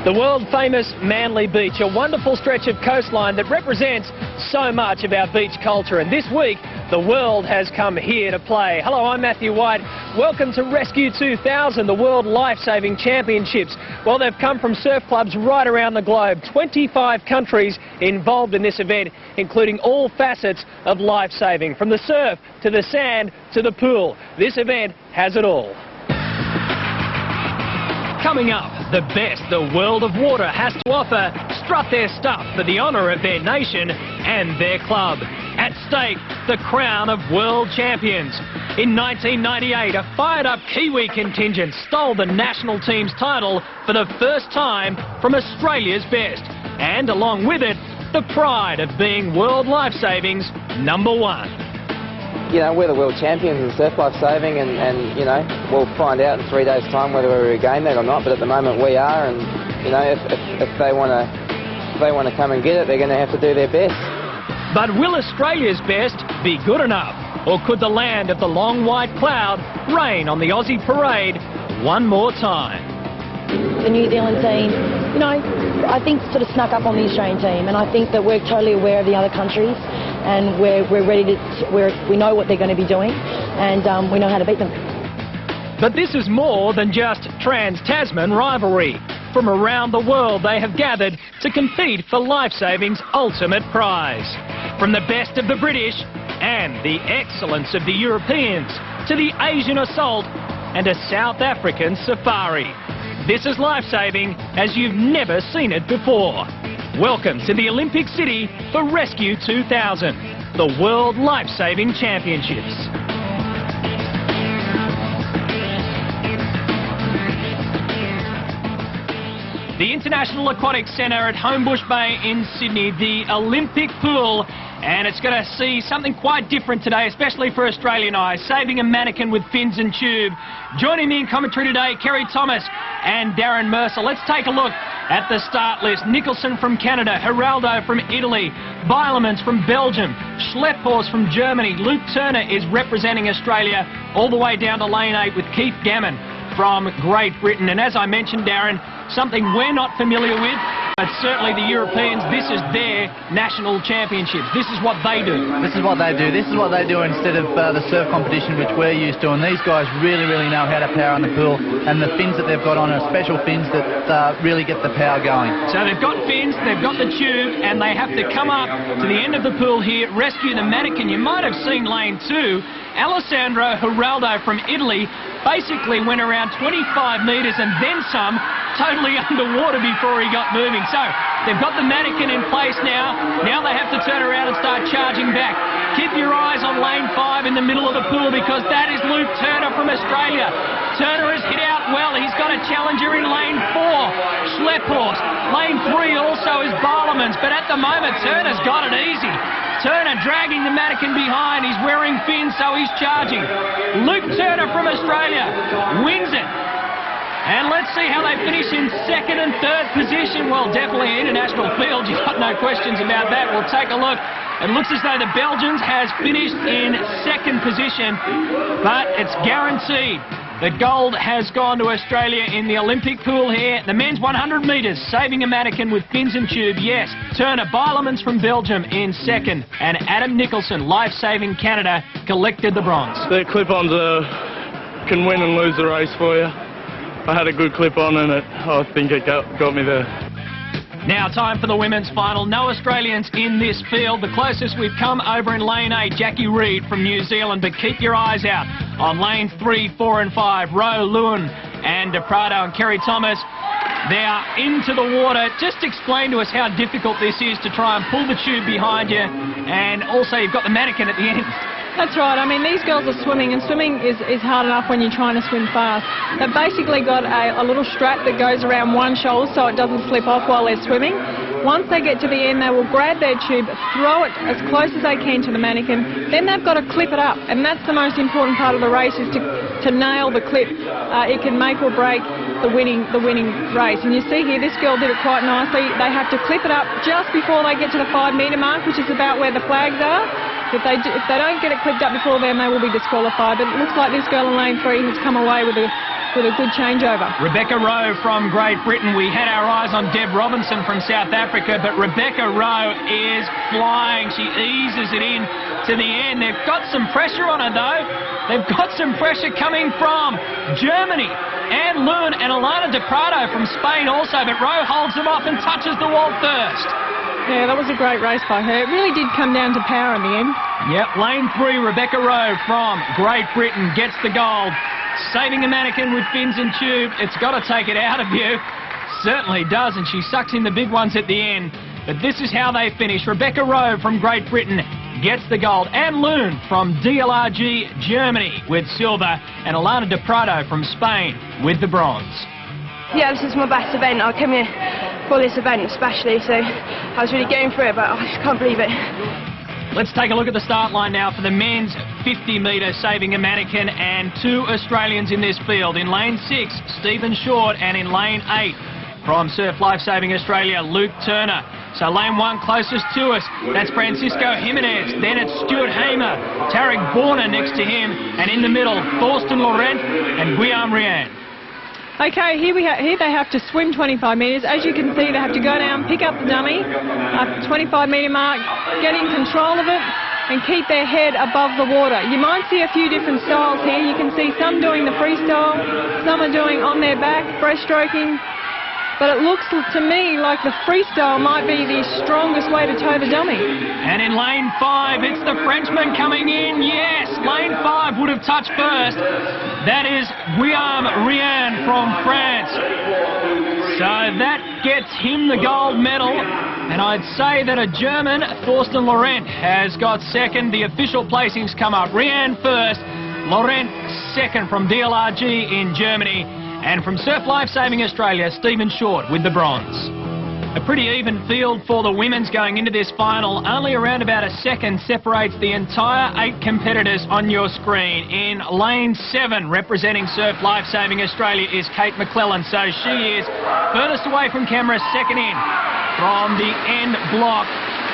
The world-famous Manly Beach, a wonderful stretch of coastline that represents so much of our beach culture. And this week, the world has come here to play. Hello, I'm Matthew White. Welcome to Rescue 2000, the World Lifesaving Championships. Well, they've come from surf clubs right around the globe. 25 countries involved in this event, including all facets of lifesaving, from the surf to the sand to the pool. This event has it all. Coming up, the best the world of water has to offer strut their stuff for the honour of their nation and their club. At stake, the crown of world champions. In 1998, a fired-up Kiwi contingent stole the national team's title for the first time from Australia's best. And along with it, the pride of being World Lifesaving's #1. You know, we're the world champions in surf life saving, and you know, we'll find out in 3 days' time whether we regain that or not. But at the moment, we are, and you know, if they want to come and get it, they're going to have to do their best. But will Australia's best be good enough, or could the land of the long white cloud rain on the Aussie parade one more time? The New Zealand team, you know, I think sort of snuck up on the Australian team, and I think that we're totally aware of the other countries, and we're ready to, we know what they're going to be doing, and we know how to beat them. But this is more than just trans-Tasman rivalry. From around the world they have gathered to compete for lifesaving's ultimate prize. From the best of the British and the excellence of the Europeans to the Asian assault and a South African safari. This is lifesaving as you've never seen it before. Welcome to the Olympic City for Rescue 2000, the World Lifesaving Championships. The International Aquatic Centre at Homebush Bay in Sydney, the Olympic pool, and it's going to see something quite different today, especially for Australian eyes, saving a mannequin with fins and tube. Joining me in commentary today, Kerry Thomas and Darren Mercer. Let's take a look at the start list. Nicholson from Canada, Geraldo from Italy, Beilemans from Belgium, Schlepphorst from Germany, Luke Turner is representing Australia all the way down to lane 8 with Keith Gammon from Great Britain. And as I mentioned, Darren, something we're not familiar with, but certainly the Europeans, this is their national championships. This is what they do. This is what they do. This is what they do instead of the surf competition which we're used to. And these guys really know how to power in the pool. And the fins that they've got on are special fins that really get the power going. So they've got fins, they've got the tube, and they have to come up to the end of the pool here, rescue the mannequin. You might have seen lane 2. Alessandro Geraldo from Italy basically went around 25 metres and then some, totally underwater before he got moving. So they've got the mannequin in place now. Now they have to turn around and start charging back. Keep your eyes on lane 5 in the middle of the pool, because that is Luke Turner from Australia. Turner has hit out well. He's got a challenger in lane 4, Schlepphorst. Lane 3 also is Beilemans, but at the moment Turner's got it easy. Turner dragging the mannequin behind. He's wearing fins, so he's charging. Luke Turner from Australia wins it. And let's see how they finish in 2nd and 3rd position. Well, definitely an international field. You've got no questions about that. We'll take a look. It looks as though the Belgians has finished in 2nd position, but it's guaranteed that gold has gone to Australia in the Olympic pool here. The men's 100 metres, saving a mannequin with fins and tube, yes. Turner, Beilemans from Belgium in 2nd, and Adam Nicholson, Lifesaving Canada, collected the bronze. The clip-ons can win and lose the race for you. I had a good clip-on and I think it got me there. Now time for the women's final. No Australians in this field. The closest we've come over in lane 8, Jackie Reed from New Zealand. But keep your eyes out on lane 3, 4 and 5. Rowe, Lewin and De Prado and Kerry Thomas. They are into the water. Just explain to us how difficult this is to try and pull the tube behind you. And also you've got the mannequin at the end. That's right. I mean, these girls are swimming, and swimming is hard enough when you're trying to swim fast. They've basically got a little strap that goes around one shoulder so it doesn't slip off while they're swimming. Once they get to the end, they will grab their tube, throw it as close as they can to the mannequin. Then they've got to clip it up, and that's the most important part of the race, is to nail the clip. It can make or break the winning race. And you see here, this girl did it quite nicely. They have to clip it up just before they get to the 5 metre mark, which is about where the flags are. If they don't get it clipped up before then, they will be disqualified. But it looks like this girl in lane 3 has come away with a with a good changeover. Rebecca Rowe from Great Britain. We had our eyes on Deb Robinson from South Africa, but Rebecca Rowe is flying. She eases it in to the end. They've got some pressure on her, though. They've got some pressure coming from Germany. Anne Loon and Alana De Prado from Spain also, but Rowe holds them off and touches the wall first. Yeah, that was a great race by her. It really did come down to power in the end. Yep, lane 3, Rebecca Rowe from Great Britain gets the gold. Saving a mannequin with fins and tube, it's got to take it out of you. Certainly does, and she sucks in the big ones at the end. But this is how they finish. Rebecca Rowe from Great Britain gets the gold. Anne Loon from DLRG Germany with silver, and Alana De Prado from Spain with the bronze. Yeah, this is my best event. I came here for this event especially, so I was really going for it, but I just can't believe it. Let's take a look at the start line now for the men's 50 metre saving a mannequin, and 2 Australians in this field. In lane 6, Stephen Short, and in lane 8 from Surf Life Saving Australia, Luke Turner. So lane 1 closest to us, that's Francisco Jimenez. Then it's Stuart Hamer, Tarek Borna next to him, and in the middle, Thorsten Laurent and Guillaume Rien. Okay, here they have to swim 25 metres. As you can see, they have to go down, pick up the dummy at the 25 metre mark, get in control of it, and keep their head above the water. You might see a few different styles here. You can see some doing the freestyle, some are doing on their back, breaststroking. But it looks to me like the freestyle might be the strongest way to tow the dummy. And in lane 5, it's the Frenchman coming in. Yes, lane 5 would have touched first. That is Guillaume Rien from France. So that gets him the gold medal. And I'd say that a German, Thorsten Laurent, has got second. The official placings come up. Rien first, Laurent second from DLRG in Germany. And from Surf Life Saving Australia, Stephen Short with the bronze. A pretty even field for the women's going into this final. Only around about a second separates the entire 8 competitors on your screen. In lane 7, representing Surf Life Saving Australia, is Kate McClellan. So she is furthest away from camera, second in from the end block.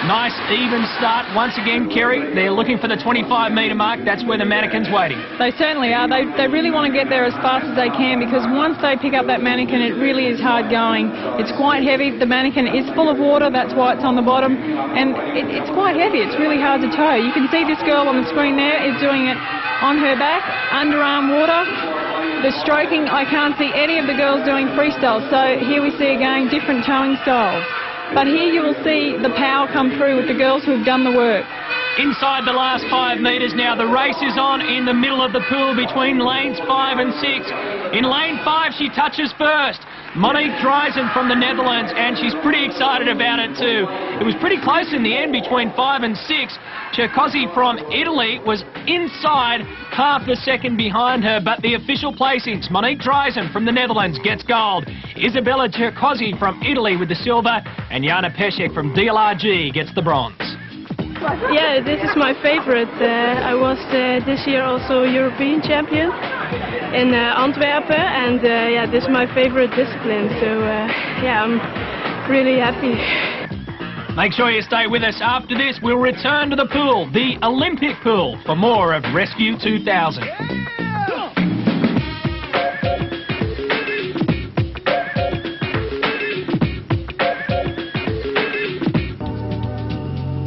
Nice even start. Once again, Kerry, they're looking for the 25 metre mark. That's where the mannequin's waiting. They certainly are. They really want to get there as fast as they can, because once they pick up that mannequin, it really is hard going. It's quite heavy. The mannequin is full of water. That's why it's on the bottom. And it's quite heavy. It's really hard to tow. You can see this girl on the screen there is doing it on her back, underarm water. The stroking, I can't see any of the girls doing freestyle. So here we see again different towing styles. But here you will see the power come through with the girls who've done the work. Inside the last 5 metres now, the race is on in the middle of the pool between lanes 5 and 6. In lane 5, she touches first. Monique Dreisen from the Netherlands, and she's pretty excited about it too. It was pretty close in the end between 5 and 6. Cercosi from Italy was inside half the second behind her, but the official placings, Monique Dreisen from the Netherlands gets gold. Isabella Cercosi from Italy with the silver, and Jana Pesek from DLRG gets the bronze. Yeah, this is my favorite. I was this year also European champion in Antwerpen, and yeah, this is my favorite discipline. So yeah, I'm really happy. Make sure you stay with us. After this, we'll return to the pool, the Olympic pool, for more of Rescue 2000.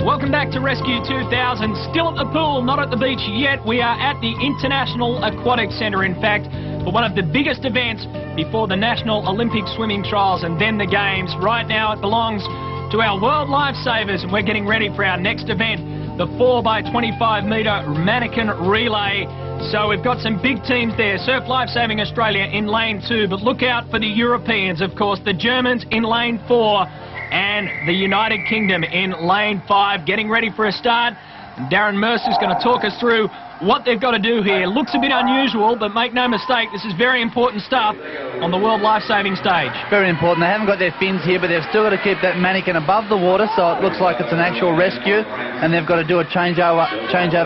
Welcome back to Rescue 2000. Still at the pool, not at the beach yet. We are at the International Aquatic Centre, in fact, for one of the biggest events before the National Olympic Swimming Trials and then the Games. Right now it belongs to our World Lifesavers, and we're getting ready for our next event, the 4x25 metre mannequin relay. So we've got some big teams there. Surf Life Saving Australia in lane 2, but look out for the Europeans, of course, the Germans in lane 4, and the United Kingdom in lane 5, getting ready for a start. And Darren Mercer's going to talk us through what they've got to do here. Looks a bit unusual, but make no mistake, this is very important stuff on the World Life-Saving stage. Very important. They haven't got their fins here, but they've still got to keep that mannequin above the water, so it looks like it's an actual rescue, and they've got to do a changeover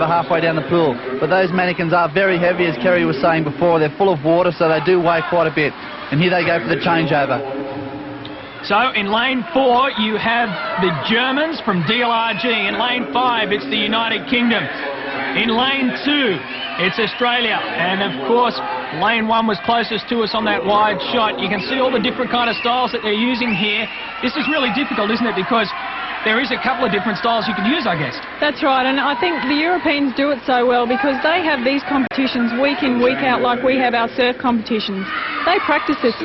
halfway down the pool. But those mannequins are very heavy, as Kerry was saying before. They're full of water, so they do weigh quite a bit. And here they go for the changeover. So in lane 4 you have the Germans from DLRG. In lane 5 it's the United Kingdom. In lane 2, it's Australia. And of course, lane 1 was closest to us on that wide shot. You can see all the different kind of styles that they're using here. This is really difficult, isn't it? Because there is a couple of different styles you can use, I guess. That's right, and I think the Europeans do it so well because they have these competitions week in, week out, like we have our surf competitions. They practice this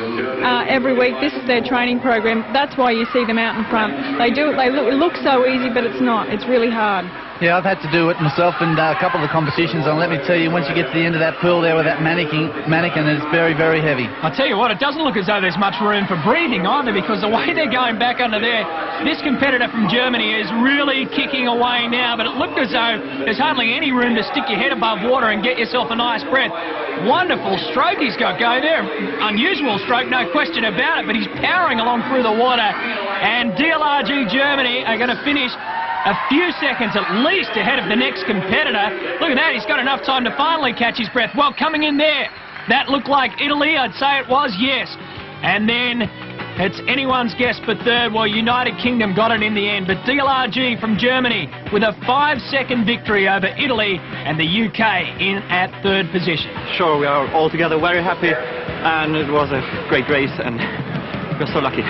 every week. This is their training program. That's why you see them out in front. They do it. It looks so easy, but it's not. It's really hard. Yeah, I've had to do it myself in a couple of the competitions, and let me tell you, once you get to the end of that pool there with that mannequin, it's very, very heavy. I tell you what, it doesn't look as though there's much room for breathing either, because the way they're going back under there, this competitor from Germany is really kicking away now, but it looked as though there's hardly any room to stick your head above water and get yourself a nice breath. Wonderful stroke he's got going there. Unusual stroke, no question about it, but he's powering along through the water, and DLRG Germany are going to finish a few seconds at least ahead of the next competitor. Look at that, he's got enough time to finally catch his breath. Well, coming in there, that looked like Italy. I'd say it was, yes. And then it's anyone's guess for third. Well, United Kingdom got it in the end, but DLRG from Germany with a 5-second victory over Italy, and the UK in at third position. Sure, we are all together very happy, and it was a great race, and we're so lucky.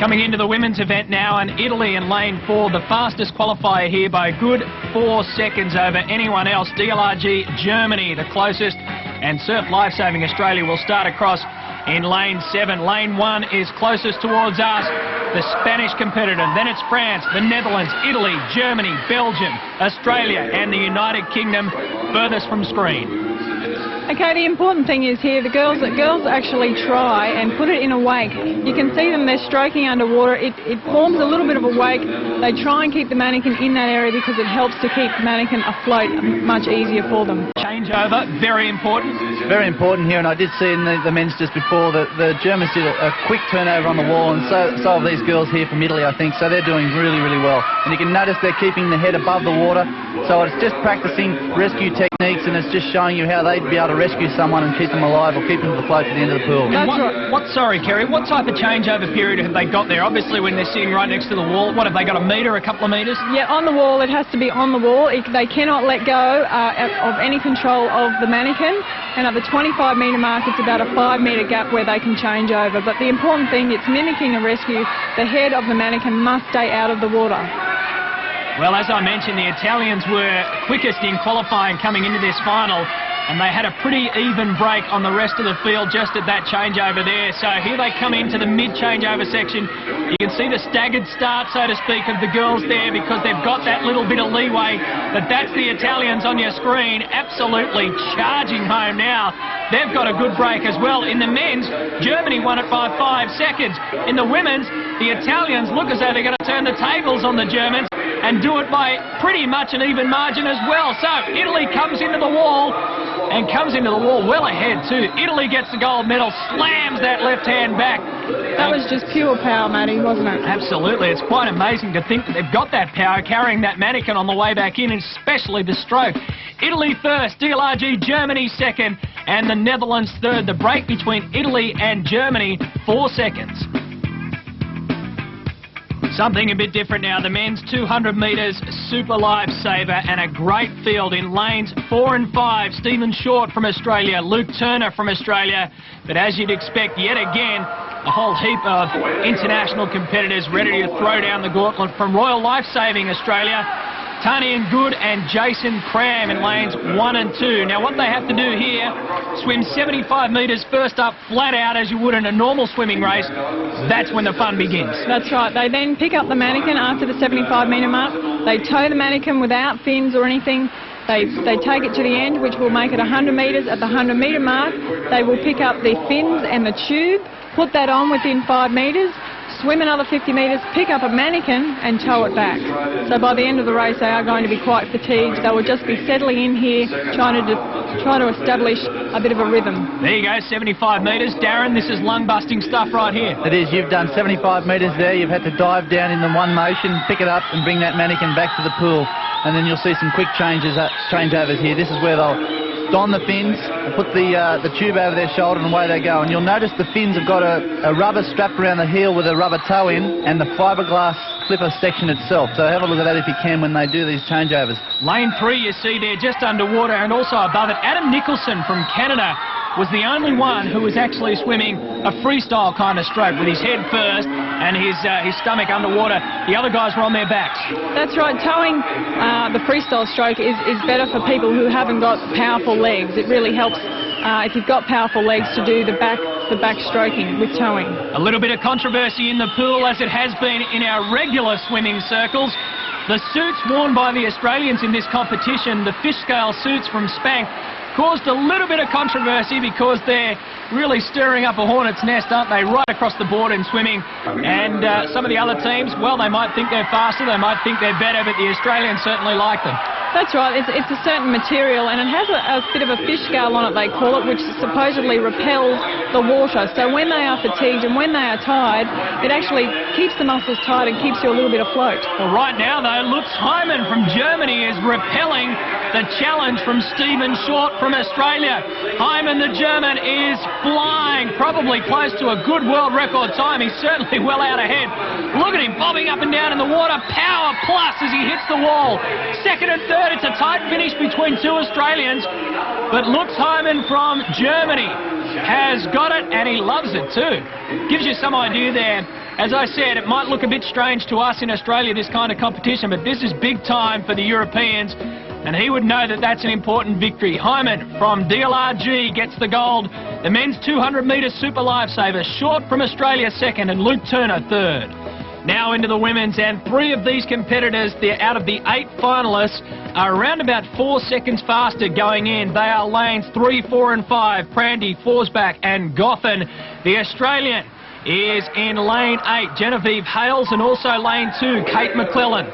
Coming into the women's event now, and Italy in lane 4, the fastest qualifier here by a good 4 seconds over anyone else. DLRG Germany the closest, and Surf Lifesaving Australia will start across in lane 7. Lane 1 is closest towards us, the Spanish competitor. Then it's France, the Netherlands, Italy, Germany, Belgium, Australia, and the United Kingdom furthest from screen. Okay, the important thing is here, the girls actually try and put it in a wake. You can see them, they're stroking underwater. It forms a little bit of a wake. They try and keep the mannequin in that area because it helps to keep the mannequin afloat much easier for them. Changeover, very important. Very important here, and I did see in the men's just before that the Germans did a quick turnover on the wall, and so have these girls here from Italy, I think, so they're doing really, really well. And you can notice they're keeping the head above the water, so it's just practicing rescue techniques, and it's just showing you how they'd be able to rescue someone and keep them alive or keep them afloat to the end of the pool. Sorry, Kerry, what type of changeover period have they got there? Obviously, when they're sitting right next to the wall, what have they got, a metre, a couple of metres? Yeah, on the wall, it has to be on the wall. They cannot let go of any control of the mannequin, and at the 25-metre mark, it's about a 5-metre gap where they can change over. But the important thing, it's mimicking a rescue. The head of the mannequin must stay out of the water. Well, as I mentioned, the Italians were quickest in qualifying coming into this final, and they had a pretty even break on the rest of the field just at that changeover there. So here they come into the mid-changeover section. You can see the staggered start, so to speak, of the girls there because they've got that little bit of leeway. But that's the Italians on your screen, absolutely charging home now. They've got a good break as well. In the men's, Germany won it by 5 seconds. In the women's, the Italians look as though they're going to turn the tables on the Germans and do it by pretty much an even margin as well. So Italy comes into the wall, and comes into the wall well ahead too. Italy gets the gold medal, slams that left hand back. That was just pure power, Matty, wasn't it? Absolutely. It's quite amazing to think that they've got that power carrying that mannequin on the way back in, especially the stroke. Italy first, DLRG Germany second, and the Netherlands third. The break between Italy and Germany, 4 seconds. Something a bit different now. The men's 200 metres super lifesaver, and a great field in lanes 4 and 5. Stephen Short from Australia, Luke Turner from Australia. But as you'd expect, yet again, a whole heap of international competitors ready to throw down the gauntlet from Royal Lifesaving Australia. Tanian Good and Jason Cram in lanes 1 and 2. Now what they have to do here, swim 75 metres first up flat out as you would in a normal swimming race. That's when the fun begins. That's right. They then pick up the mannequin after the 75-metre mark. They tow the mannequin without fins or anything. They take it to the end, which will make it 100 metres. At the 100-metre mark, they will pick up the fins and the tube, put that on within 5 metres, swim another 50 metres, pick up a mannequin and tow it back. So by the end of the race they are going to be quite fatigued. They will just be settling in here, trying to establish a bit of a rhythm. There you go, 75 metres. Darren, this is lung-busting stuff right here. It is. You've done 75 metres there. You've had to dive down in the one motion, pick it up and bring that mannequin back to the pool. And then you'll see some quick changeovers here. This is where they'll don the fins, put the tube over their shoulder, and away they go. And you'll notice the fins have got a rubber strap around the heel with a rubber toe in, and the fiberglass clipper section itself. So have a look at that if you can when they do these changeovers. Lane 3 you see there just underwater, and also above it, Adam Nicholson from Canada was the only one who was actually swimming a freestyle kind of stroke with his head first and his stomach underwater. The other guys were on their backs. That's right. Towing the freestyle stroke is better for people who haven't got powerful legs. It really helps if you've got powerful legs to do the back stroking with towing. A little bit of controversy in the pool, as it has been in our regular swimming circles. The suits worn by the Australians in this competition, the fish scale suits from Spank, caused a little bit of controversy because they're really stirring up a hornet's nest, aren't they, right across the board in swimming. And some of the other teams, well, they might think they're faster, they might think they're better, but the Australians certainly like them. That's right. It's a certain material, and it has a bit of a fish scale on it, they call it, which supposedly repels the water. So when they are fatigued and when they are tired, it actually keeps the muscles tight and keeps you a little bit afloat. Well, right now, though, Lutz Hyman from Germany is repelling the challenge from Stephen Short from Australia. Hyman, the German, is flying, probably close to a good world record time. He's certainly well out ahead. Look at him bobbing up and down in the water. Power plus as he hits the wall. Second and third, it's a tight finish between two Australians. But Lutz Hyman from Germany has got it, and he loves it too. Gives you some idea there. As I said, it might look a bit strange to us in Australia, this kind of competition, but this is big time for the Europeans. And he would know that that's an important victory. Hyman from DLRG gets the gold. The men's 200-metre super lifesaver. Short from Australia second and Luke Turner third. Now into the women's, and 3 of these competitors, out of the 8 finalists, are around about 4 seconds faster going in. They are lanes 3, 4 and 5. Prandy, Forsbach and Goffin. The Australian is in lane 8, Genevieve Hales, and also lane 2, Kate McClellan.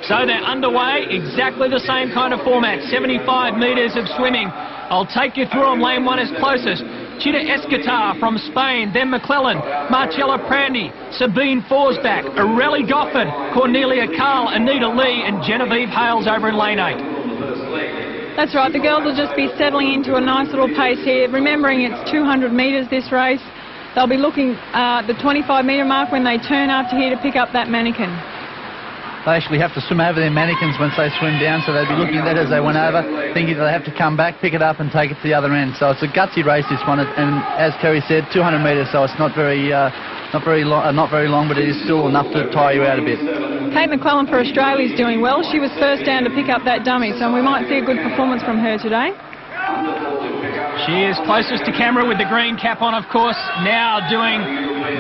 So they're underway, exactly the same kind of format, 75 metres of swimming. I'll take you through them. Lane 1 is closest. Chita Escatar from Spain, then McClellan, Marcella Prandy, Sabine Forsbach, Aurelie Goffin, Cornelia Carl, Anita Lee and Genevieve Hales over in lane 8. That's right, the girls will just be settling into a nice little pace here, remembering it's 200 metres this race. They'll be looking at the 25-metre mark when they turn after here to pick up that mannequin. They actually have to swim over their mannequins once they swim down, so they'll be looking at that as they went over, thinking they have to come back, pick it up and take it to the other end. So it's a gutsy race, this one, and as Kerry said, 200 metres, so it's not very long, but it is still enough to tire you out a bit. Kate McClellan for Australia is doing well. She was first down to pick up that dummy, so we might see a good performance from her today. She is closest to camera with the green cap on, of course, now doing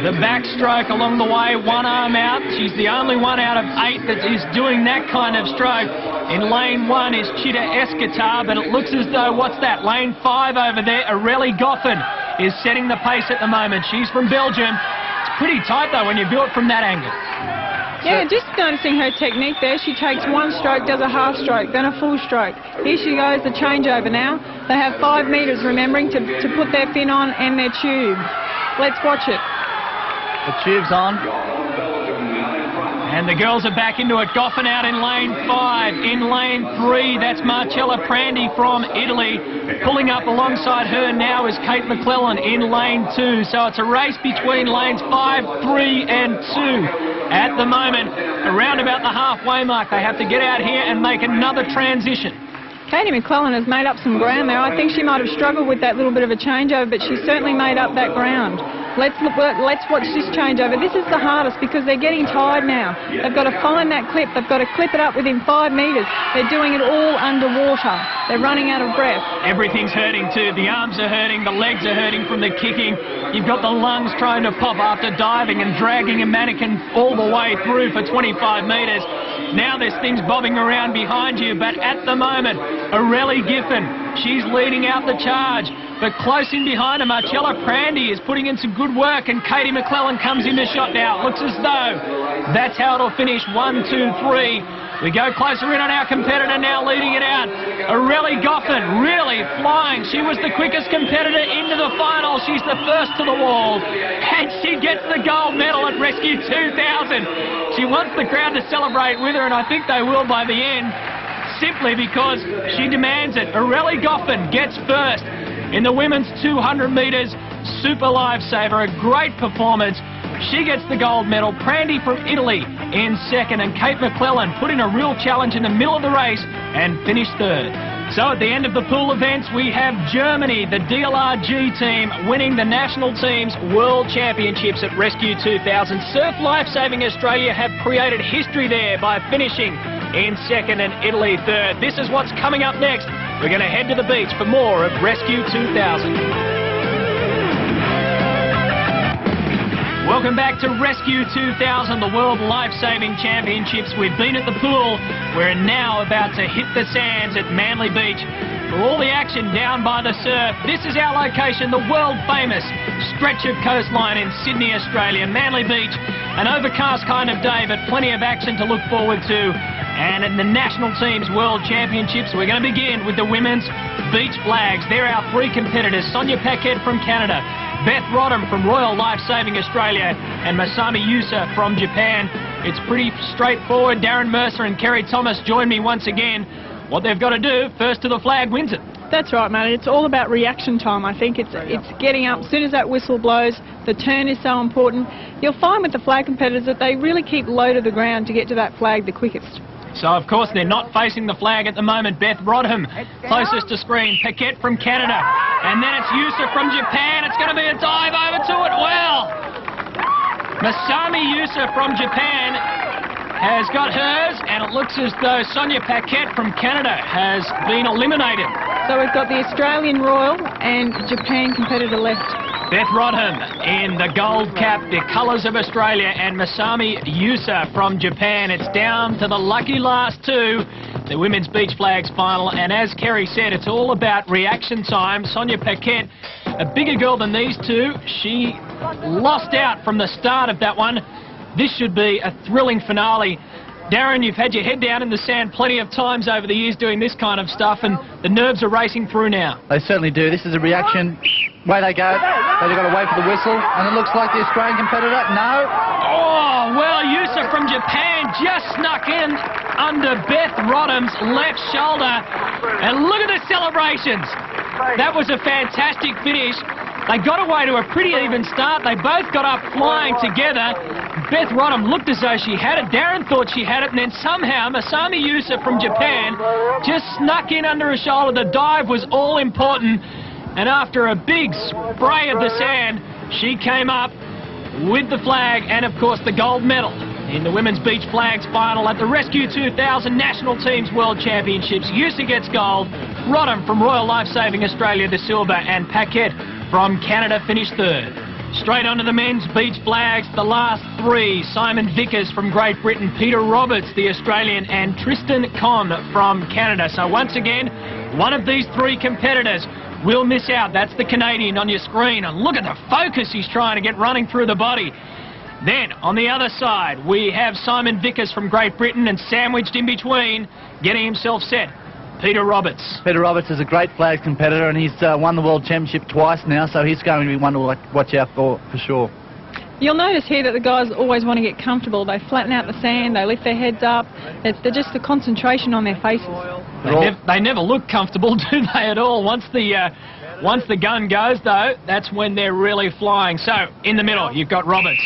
the backstroke along the way, one arm out. She's the only one out of 8 that is doing that kind of stroke. In lane 1 is Chita Escatar, but it looks as though, what's that, lane 5 over there, Aurelie Goffin is setting the pace at the moment. She's from Belgium. It's pretty tight, though, when you view it from that angle. Yeah, just noticing her technique there. She takes one stroke, does a half stroke, then a full stroke. Here she goes, the changeover now. They have 5 metres, remembering, to put their fin on and their tube. Let's watch it. The tube's on. And the girls are back into it. Goffin out in lane 5. In lane 3, that's Marcella Prandy from Italy. Pulling up alongside her now is Kate McClellan in lane 2. So it's a race between lanes 5, 3 and 2. At the moment, around about the halfway mark, they have to get out here and make another transition. Katie McClellan has made up some ground there. I think she might have struggled with that little bit of a changeover, but she certainly made up that ground. Let's watch this changeover. This is the hardest because they're getting tired now. They've got to find that clip. They've got to clip it up within 5 metres. They're doing it all underwater. They're running out of breath. Everything's hurting too. The arms are hurting. The legs are hurting from the kicking. You've got the lungs trying to pop after diving and dragging a mannequin all the way through for 25 metres. Now there's things bobbing around behind you, but at the moment, Aurelie Giffen, she's leading out the charge. But close in behind her, Marcella Prandy is putting in some good work, and Katie McClellan comes in the shot now. Looks as though that's how it'll finish. 1, 2, 3. We go closer in on our competitor now leading it out. Aurelie Goffin really flying. She was the quickest competitor into the final. She's the first to the wall. And she gets the gold medal at Rescue 2000. She wants the crowd to celebrate with her, and I think they will by the end, simply because she demands it. Aurelie Goffin gets first in the women's 200 metres super lifesaver. A great performance. She gets the gold medal. Prandy from Italy in second, and Kate McClellan put in a real challenge in the middle of the race and finished third. So at the end of the pool events, we have Germany, the DLRG team, winning the national team's World Championships at Rescue 2000. Surf Lifesaving Australia have created history there by finishing in second and Italy third. This is what's coming up next. We're going to head to the beach for more of Rescue 2000. Welcome back to Rescue 2000, the World Life-Saving Championships. We've been at the pool. We're now about to hit the sands at Manly Beach for all the action down by the surf. This is our location, the world-famous stretch of coastline in Sydney, Australia. Manly Beach, an overcast kind of day, but plenty of action to look forward to. And in the national team's World Championships, we're going to begin with the women's beach flags. They're our three competitors: Sonia Paquette from Canada, Beth Rodham from Royal Lifesaving Australia, and Masami Yusa from Japan. It's pretty straightforward. Darren Mercer and Kerry Thomas join me once again. What they've got to do, first to the flag wins it. That's right, mate. It's all about reaction time. I think it's getting up as soon as that whistle blows. The turn is so important. You'll find with the flag competitors that they really keep low to the ground to get to that flag the quickest. So, of course, they're not facing the flag at the moment. Beth Rodham, closest to screen. Paquette from Canada. And then it's Yusa from Japan. It's going to be a dive over to it. Well, Masami Yusa from Japan has got hers, and it looks as though Sonia Paquette from Canada has been eliminated. So we've got the Australian Royal and Japan competitor left. Beth Rodham in the gold cap, the colours of Australia, and Masami Yusa from Japan. It's down to the lucky last two, the women's beach flags final. And as Kerry said, it's all about reaction time. Sonia Paquette, a bigger girl than these two, she lost out from the start of that one. This should be a thrilling finale. Darren, you've had your head down in the sand plenty of times over the years doing this kind of stuff, and the nerves are racing through now. They certainly do. This is a reaction. Way they go. They've got to wait for the whistle, and it looks like the Australian competitor. No. Oh, well, Yusa from Japan just snuck in under Beth Rodham's left shoulder, and look at the celebrations. That was a fantastic finish. They got away to a pretty even start. They both got up flying together. Beth Rodham looked as though she had it. Darren thought she had it, and then somehow Masami Yusa from Japan just snuck in under her shoulder. The dive was all important, and after a big spray of the sand, she came up with the flag and, of course, the gold medal in the women's beach flags final at the Rescue 2000 National Teams World Championships. Yusa gets gold, Rodham from Royal Lifesaving Australia the silver, and Paquette from Canada finished third. Straight onto the men's beach flags, the last three: Simon Vickers from Great Britain, Peter Roberts, the Australian, and Tristan Conn from Canada. So once again, one of these three competitors will miss out. That's the Canadian on your screen, and look at the focus he's trying to get running through the body. Then, on the other side, we have Simon Vickers from Great Britain, and sandwiched in between, getting himself set, Peter Roberts. Peter Roberts is a great flags competitor, and he's won the World Championship twice now, so he's going to be one to watch out for sure. You'll notice here that the guys always want to get comfortable. They flatten out the sand, they lift their heads up. They're just the concentration on their faces. They never look comfortable, do they, at all? Once the gun goes, though, that's when they're really flying. So, in the middle, you've got Roberts.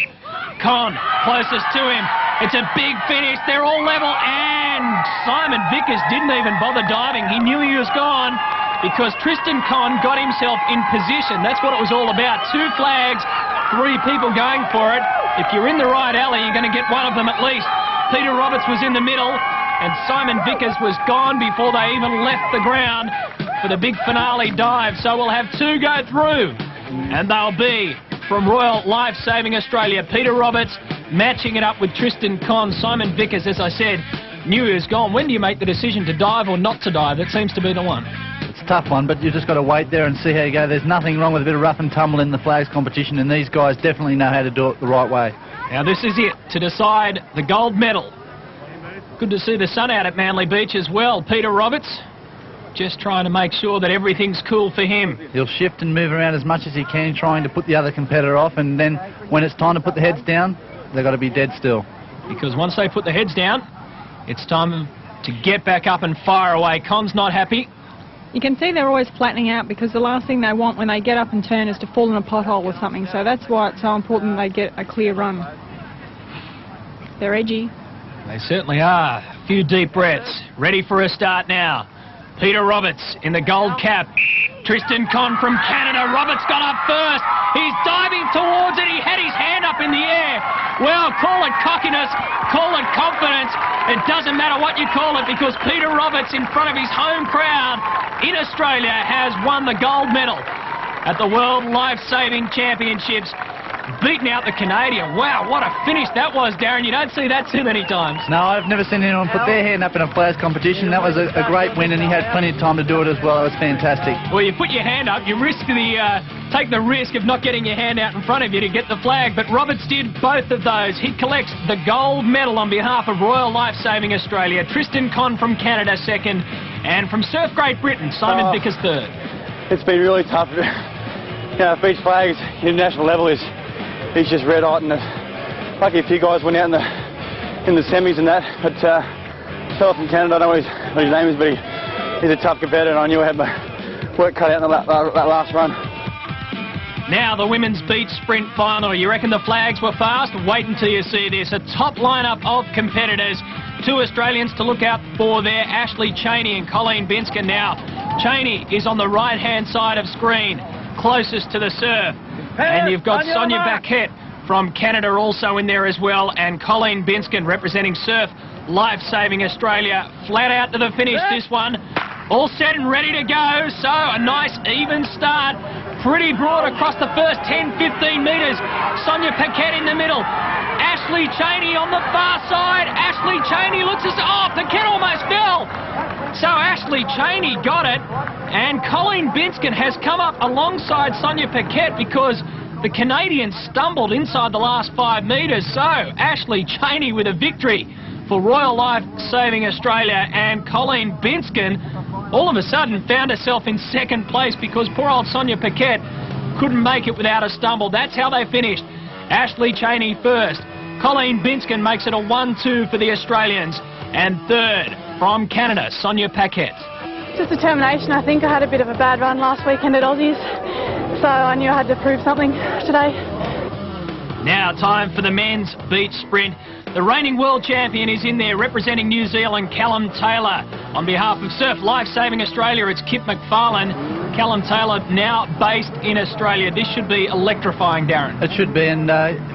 Conn, closest to him. It's a big finish. They're all level, and Simon Vickers didn't even bother diving. He knew he was gone because Tristan Conn got himself in position. That's what it was all about. Two flags, three people going for it. If you're in the right alley, you're going to get one of them at least. Peter Roberts was in the middle, and Simon Vickers was gone before they even left the ground for the big finale dive. So we'll have two go through, and they'll be from Royal Lifesaving Australia, Peter Roberts matching it up with Tristan Conn. Simon Vickers, as I said, knew he was gone. When do you make the decision to dive or not to dive? That seems to be the one. It's a tough one, but you've just got to wait there and see how you go. There's nothing wrong with a bit of rough and tumble in the flags competition, and these guys definitely know how to do it the right way. Now this is it to decide the gold medal. Good to see the sun out at Manly Beach as well. Peter Roberts just trying to make sure that everything's cool for him. He'll shift and move around as much as he can, trying to put the other competitor off, and then when it's time to put the heads down, they've got to be dead still. Because once they put the heads down, it's time to get back up and fire away. Conn's not happy. You can see they're always flattening out because the last thing they want when they get up and turn is to fall in a pothole or something. So that's why it's so important they get a clear run. They're edgy. They certainly are. A few deep breaths. Ready for a start now. Peter Roberts in the gold cap. Tristan Conn from Canada. Roberts got up first. He's diving towards it. He had his hand up in the air. Well, call it cockiness, call it confidence. It doesn't matter what you call it because Peter Roberts in front of his home crowd in Australia has won the gold medal at the World Life-Saving Championships, beating out the Canadian. Wow, what a finish that was, Darren. You don't see that too many times. No, I've never seen anyone put their hand up in a players' competition. That was a great win, and he had plenty of time to do it as well. It was fantastic. Well, you put your hand up, you take the risk of not getting your hand out in front of you to get the flag, but Roberts did both of those. He collects the gold medal on behalf of Royal Life-Saving Australia. Tristan Conn from Canada second, and from Surf Great Britain, Simon Vickers third. It's been really tough. You know, beach flags, international level is just red hot, and lucky a few guys went out in the semis and that, but fella from Canada, I don't know what his name is, but he's a tough competitor, and I knew I had my work cut out in that last run. Now the women's beach sprint final. You reckon the flags were fast? Wait until you see this. A top lineup of competitors. Two Australians to look out for there, Ashley Cheney and Colleen Binskin. Now, Cheney is on the right-hand side of screen, closest to the surf. And you've got Sonia Paquette from Canada also in there as well, and Colleen Binskin representing Surf Life-Saving Australia. Flat out to the finish, this one. All set and ready to go, so a nice even start. Pretty broad across the first 10-15 metres. Sonia Paquette in the middle. Ashley Cheney on the far side. Ashley Cheney looks as... Oh, Paquette almost fell. So Ashley Cheney got it, and Colleen Binskin has come up alongside Sonia Paquette because the Canadians stumbled inside the last 5 metres. So Ashley Cheney with a victory for Royal Life-Saving Australia, and Colleen Binskin all of a sudden found herself in second place because poor old Sonia Paquette couldn't make it without a stumble. That's how they finished. Ashley Cheney first. Colleen Binskin makes it a 1-2 for the Australians. And third, from Canada, Sonia Paquette. Just determination. I think I had a bit of a bad run last weekend at Aussies, so I knew I had to prove something today. Now time for the men's beach sprint. The reigning world champion is in there representing New Zealand, Callum Taylor. On behalf of Surf Life-Saving Australia, it's Kip McFarlane. Callum Taylor now based in Australia. This should be electrifying, Darren. It should be, and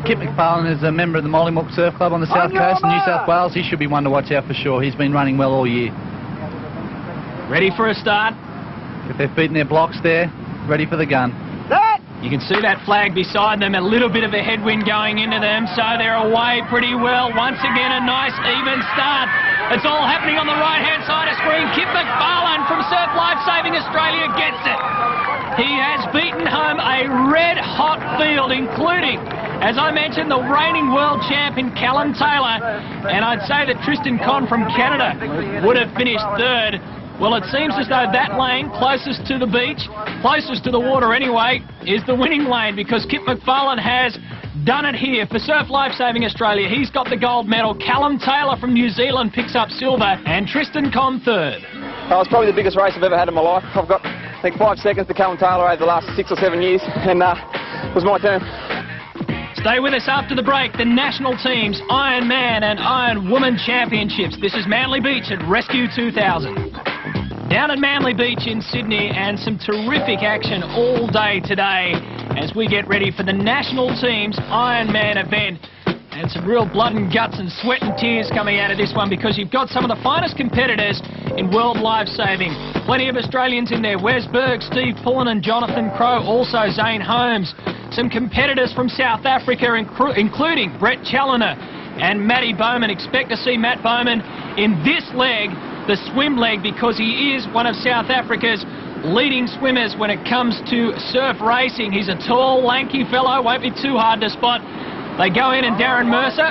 Kip McFarlane is a member of the Mollymook Surf Club on the south coast of New South Wales. He should be one to watch out for sure. He's been running well all year. Ready for a start? If they've beaten their blocks there, ready for the gun. You can see that flag beside them, a little bit of a headwind going into them, so they're away pretty well. Once again, a nice even start. It's all happening on the right-hand side of screen. Kip McFarlane from Surf Life-Saving Australia gets it. He has beaten home a red-hot field, including, as I mentioned, the reigning world champion Callum Taylor, and I'd say that Tristan Conn from Canada would have finished third. Well, it seems as though that lane closest to the beach, closest to the water anyway, is the winning lane because Kip McFarlane has done it here for Surf Life-Saving Australia. He's got the gold medal. Callum Taylor from New Zealand picks up silver, and Tristan Conn third. It's probably the biggest race I've ever had in my life. I've got, I think, 5 seconds to Callum Taylor over the last 6 or 7 years, and it was my turn. Stay with us after the break. The national teams, Iron Man and Iron Woman Championships. This is Manly Beach at Rescue 2000. Down at Manly Beach in Sydney, and some terrific action all day today as we get ready for the national team's Ironman event. And some real blood and guts and sweat and tears coming out of this one because you've got some of the finest competitors in world life-saving. Plenty of Australians in there. Wes Berg, Steve Pullen and Jonathan Crowe, also Zane Holmes. Some competitors from South Africa, including Brett Challoner and Matty Bowman. Expect to see Matt Bowman in this leg, the swim leg, because he is one of South Africa's leading swimmers when it comes to surf racing. He's a tall, lanky fellow, won't be too hard to spot. They go in, and Darren Mercer,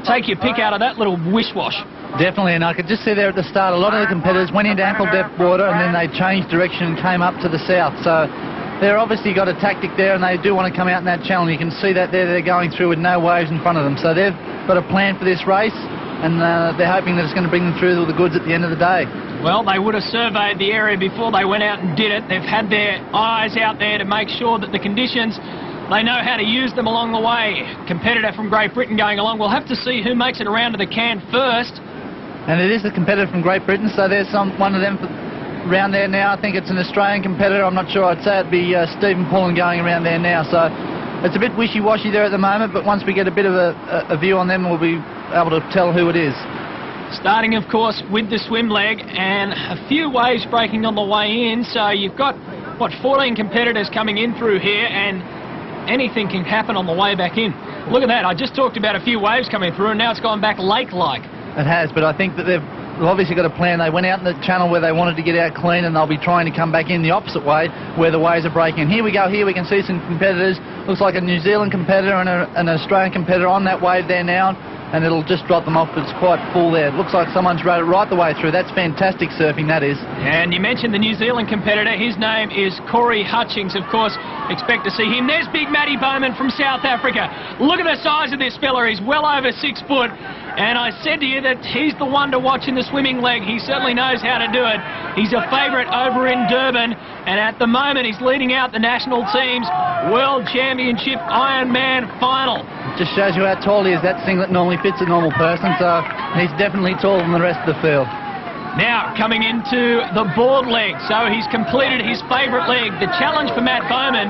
take your pick out of that little wish-wash. Definitely, and I could just see there at the start, a lot of the competitors went into ankle-depth water and then they changed direction and came up to the south. So they've obviously got a tactic there, and they do want to come out in that channel. You can see that there they're going through with no waves in front of them. So they've got a plan for this race. and they're hoping that it's going to bring them through all the goods at the end of the day. Well, they would have surveyed the area before they went out and did it. They've had their eyes out there to make sure that the conditions, they know how to use them along the way. Competitor from Great Britain going along. We'll have to see who makes it around to the can first. And it is a competitor from Great Britain, so there's one of them around there now. I think it's an Australian competitor. I'm not sure. I'd say it'd be Stephen Pullen going around there now. So it's a bit wishy-washy there at the moment, but once we get a bit of a view on them, we'll be able to tell who it is. Starting, of course, with the swim leg, and a few waves breaking on the way in. So you've got, 14 competitors coming in through here, and anything can happen on the way back in. Look at that. I just talked about a few waves coming through, and now it's gone back lake-like. It has, but I think that they've obviously got a plan. They went out in the channel where they wanted to get out clean, and they'll be trying to come back in the opposite way where the waves are breaking. Here we go. Here we can see some competitors. Looks like a New Zealand competitor and an Australian competitor on that wave there now, and it'll just drop them off, but it's quite full there. It looks like someone's rode it right the way through. That's fantastic surfing, that is. And you mentioned the New Zealand competitor. His name is Corey Hutchings, of course. Expect to see him. There's big Matty Bowman from South Africa. Look at the size of this fella. He's well over 6 foot. And I said to you that he's the one to watch in the swimming leg. He certainly knows how to do it. He's a favourite over in Durban. And at the moment, he's leading out the national team's World Championship Ironman final. Just shows you how tall he is. That singlet normally fits a normal person, so he's definitely taller than the rest of the field. Now coming into the board leg. So he's completed his favourite leg. The challenge for Matt Bowman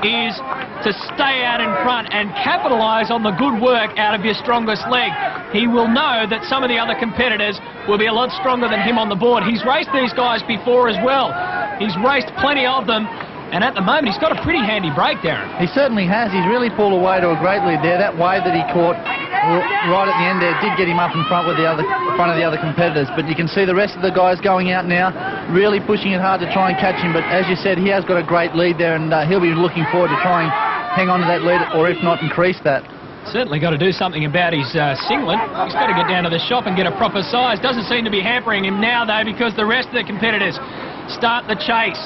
is to stay out in front and capitalise on the good work out of your strongest leg. He will know that some of the other competitors will be a lot stronger than him on the board. He's raced these guys before as well. He's raced plenty of them, and at the moment he's got a pretty handy break, Darren. He certainly has. He's really pulled away to a great lead there. That wave that he caught right at the end there did get him up in front with front of the other competitors, but you can see the rest of the guys going out now, really pushing it hard to try and catch him. But as you said, he has got a great lead there, and he'll be looking forward to trying to hang on to that lead, or if not, increase that. Certainly got to do something about his singlet. He's got to get down to the shop and get a proper size. Doesn't seem to be hampering him now, though, because the rest of the competitors start the chase.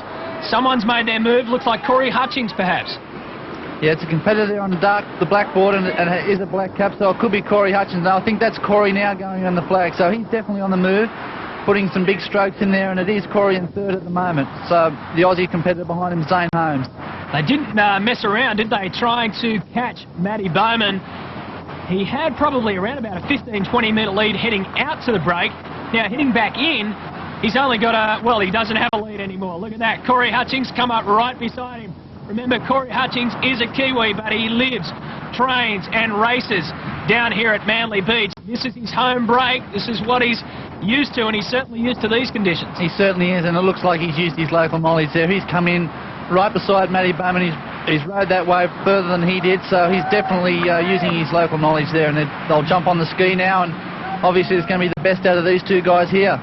Someone's made their move. Looks like Corey Hutchings, perhaps. Yeah, it's a competitor there on the black board, and it is a black cap, so it could be Corey Hutchings. Now, I think that's Corey now going on the flag, so he's definitely on the move, putting some big strokes in there, and it is Corey in third at the moment. So the Aussie competitor behind him, Zane Holmes. They didn't mess around, did they, trying to catch Matty Bowman. He had probably around about a 15-20 metre lead heading out to the break. Now, heading back in, he's only got he doesn't have a lead anymore. Look at that. Corey Hutchings come up right beside him. Remember, Corey Hutchings is a Kiwi, but he lives, trains and races down here at Manly Beach. This is his home break. This is what he's used to, and he's certainly used to these conditions. He certainly is, and it looks like he's used his local knowledge there. He's come in right beside Matty Bowman. He's rode that wave further than he did, so he's definitely using his local knowledge there, and they'll jump on the ski now, and obviously it's going to be the best out of these two guys here.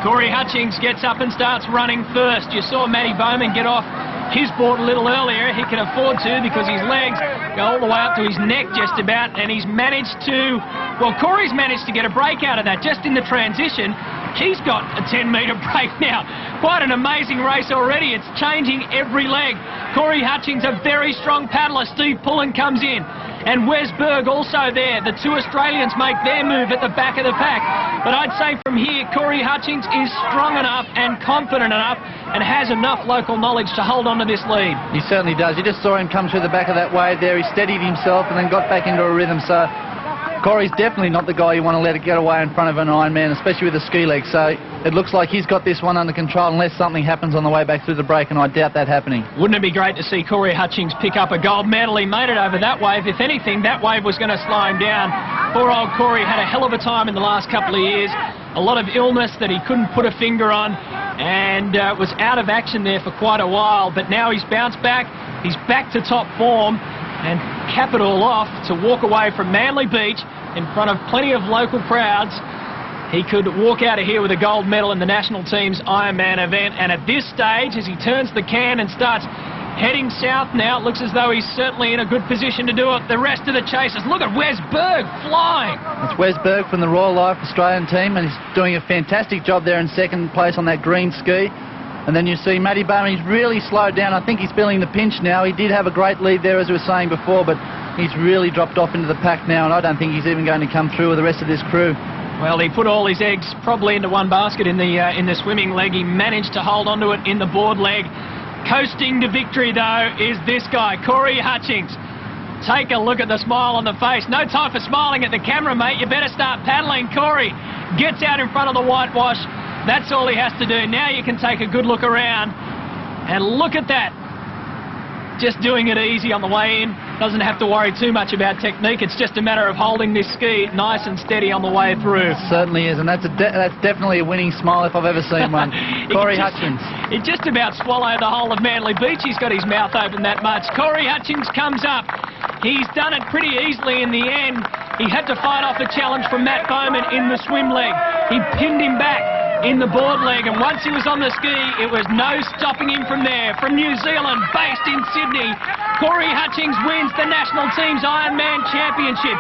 Corey Hutchings gets up and starts running first. You saw Matty Bowman get off his board a little earlier. He can afford to because his legs go all the way up to his neck just about, and he's managed to, Corey's managed to get a break out of that just in the transition. He's got a 10-metre break now. Quite an amazing race already. It's changing every leg. Corey Hutchings, a very strong paddler. Steve Pullen comes in. And Wes Berg also there. The two Australians make their move at the back of the pack. But I'd say from here, Corey Hutchings is strong enough and confident enough and has enough local knowledge to hold on to this lead. He certainly does. You just saw him come through the back of that wave there. He steadied himself and then got back into a rhythm. So Corey's definitely not the guy you want to let it get away in front of an Ironman, especially with a ski leg. So it looks like he's got this one under control unless something happens on the way back through the break, and I doubt that happening. Wouldn't it be great to see Corey Hutchings pick up a gold medal? He made it over that wave. If anything, that wave was going to slow him down. Poor old Corey had a hell of a time in the last couple of years. A lot of illness that he couldn't put a finger on, and was out of action there for quite a while. But now he's bounced back. He's back to top form, and cap it all off to walk away from Manly Beach in front of plenty of local crowds. He could walk out of here with a gold medal in the national team's Ironman event. And at this stage, as he turns the can and starts heading south now, it looks as though he's certainly in a good position to do it. The rest of the chasers, look at Wes Berg flying. It's Wes Berg from the Royal Life Australian team, and he's doing a fantastic job there in second place on that green ski. And then you see Matty Bowman, he's really slowed down. I think he's feeling the pinch now. He did have a great lead there, as we were saying before, but he's really dropped off into the pack now, and I don't think he's even going to come through with the rest of this crew. Well, he put all his eggs probably into one basket in the swimming leg. He managed to hold onto it in the board leg. Coasting to victory, though, is this guy, Corey Hutchings. Take a look at the smile on the face. No time for smiling at the camera, mate. You better start paddling. Corey gets out in front of the whitewash. That's all he has to do. Now you can take a good look around. And look at that. Just doing it easy on the way in. Doesn't have to worry too much about technique. It's just a matter of holding this ski nice and steady on the way through. Certainly is, and that's definitely a winning smile if I've ever seen one. Corey Hutchings. He just about swallowed the whole of Manly Beach. He's got his mouth open that much. Corey Hutchings comes up. He's done it pretty easily in the end. He had to fight off a challenge from Matt Bowman in the swim leg. He pinned him back in the board leg, and once he was on the ski, it was no stopping him from there. From New Zealand, based in Sydney, Corey Hutchings wins the national team's Ironman Championship.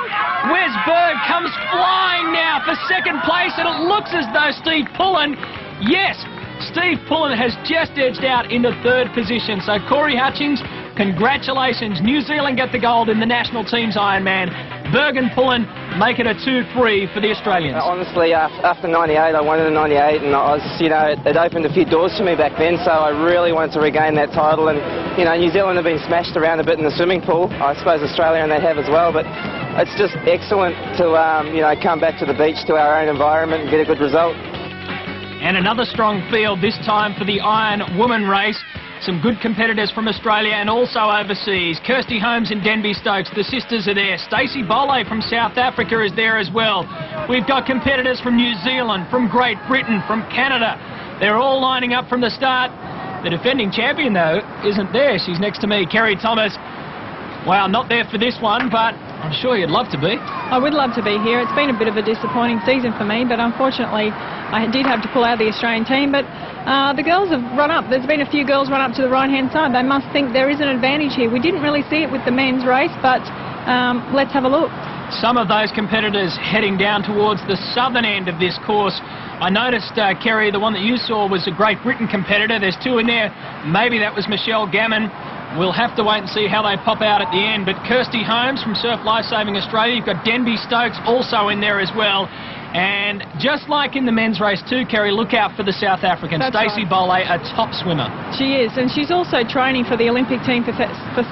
Wes Berg comes flying now for second place, and it looks as though Steve Pullen, yes, Steve Pullen has just edged out into third position. So Corey Hutchings, congratulations. New Zealand get the gold in the national team's Ironman. Berg and Pullen make it a 2-3 for the Australians. Honestly, after 98, I won in 98, and I was, it opened a few doors for me back then, so I really wanted to regain that title. And, New Zealand have been smashed around a bit in the swimming pool. I suppose Australia and they have as well, but it's just excellent to, come back to the beach, to our own environment and get a good result. And another strong field, this time for the Iron Woman race. Some good competitors from Australia and also overseas. Kirsty Holmes and Denby Stokes, the sisters are there. Stacey Bolle from South Africa is there as well. We've got competitors from New Zealand, from Great Britain, from Canada. They're all lining up from the start. The defending champion, though, isn't there. She's next to me, Kerry Thomas. Wow, not there for this one, but I'm sure you'd love to be. I would love to be here. It's been a bit of a disappointing season for me, but unfortunately I did have to pull out of the Australian team. But the girls have run up. There's been a few girls run up to the right-hand side. They must think there is an advantage here. We didn't really see it with the men's race, but let's have a look. Some of those competitors heading down towards the southern end of this course. I noticed, Kerry, the one that you saw was a Great Britain competitor. There's two in there. Maybe that was Michelle Gammon. We'll have to wait and see how they pop out at the end. But Kirsty Holmes from Surf Lifesaving Australia, you've got Denby Stokes also in there as well. And just like in the men's race too, Kerry, look out for the South African, Stacey Bolle, a top swimmer. She is, and she's also training for the Olympic team for